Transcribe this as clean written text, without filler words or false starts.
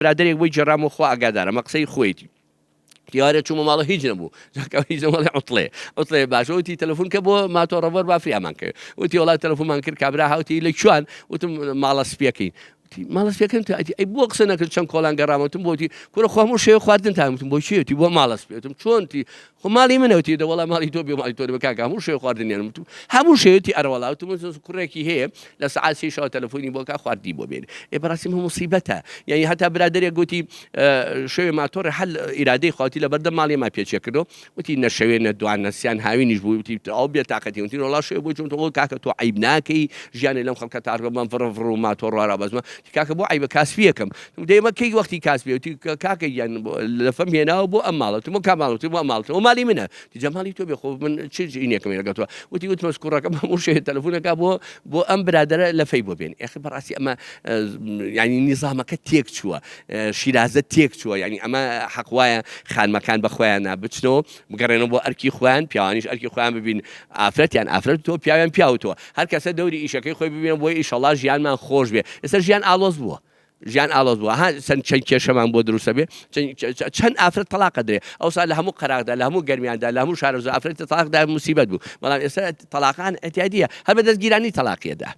برادێک بۆی جێڕام و خوا ئاگادارە ئەمە قسەی خۆیەتی دیارە چوومە ماڵە هیچ نەبوو هیچ ماڵی عوتڵێ باشە وتی تەلەفۆن کە بۆ ماتۆڕەڤەر با فریامان کرد وتی وڵات تەلەفۆنمان کرد کابرا هاوتی لە کوێن وتم ماڵە سپیەکەی ماڵە سپیەکەم ئەی بۆ قسە نەکرد چەند کۆڵان گەڕامەوتم بۆتی کوڕە خۆ هەموو شێوە خواردن تامتم بۆ چێتی بۆ ماڵە سپێتم چۆنتی خۆ ماڵی منەوتی دەوەڵا ماڵی تۆ بێ ماڵی تۆ بە کاکە هەموو شێوە خواردنێنمتم هەموو شێوەتی ئەرەوەڵاوتم کوڕێکی هەیە لە سەعات سێ شەو تەلەفۆنی بۆ کا خواردی بۆ بێن بەڕاستی مصیبەتە یعنی هەتا برادێک گوتی شەوێ ماتۆڕی هەل ئیرادەی خواتی لە بەردەم ماڵی ما پێچێ کردو وتی نەشەوێ نەدوان نەسیان هاوینیش بوو وتی ئەو بێتاقەتی وتی وڵا شێوە بۆ چۆن کاکە تۆ عیب ناکەی ژیانی لەم خەڵکە تارگەمان فڕ و ماتۆڕ ڕابەزمە کاکە بۆ عیبە کاسبیەکەم دەیمە کەی وەختی کاسبیوتی کاکە یان لە فەم هێناوە بۆ ئەم ماڵەت مۆ کاماڵەتی بۆ ماڵەوە مالی منە جەمالی تۆ بێ خۆ من چ ئینێکم لەگەڵ تۆ وتی وتمە کوڕەکەم هەموو شێ تەلەفۆنەکە بۆ ئەم برادەرە لە فەی بۆ بێن ئەخ بەڕاستی ئەمە ینی نیزامەکە تێک چووە شیرازە تێک چووە ینی ئەمە حەق وایە خانمەکان بە خۆیان بچنەوە بگەڕێنەوە بۆ ئەرکی خۆیان پیاوانیش ئەرکی خۆیان ببین ئافرەتیان ئافرەت تۆ پیاویان پیاوتەوە هەر کەسە دەوری ئیشەکەی خۆی ببینن بۆی ئیشەڵا ژیانمان خۆش بێ ئێستا ژیان ئاڵۆز بووە ژیان ئاڵۆز بووە چەند کێشەمان بۆ دروستە بێ چەند ئافرەت تەلاقە درێ ئەوسا لە هەموو قەراغدا لە هەموو گەرمیاندا لە هەموو شارۆزە ئافرەتی تەلاقدا موسیبەت بوو بەڵام ئێستا تەلاقان ئەتیادیە هەر بە دەستگیرانی تەلاقیەدا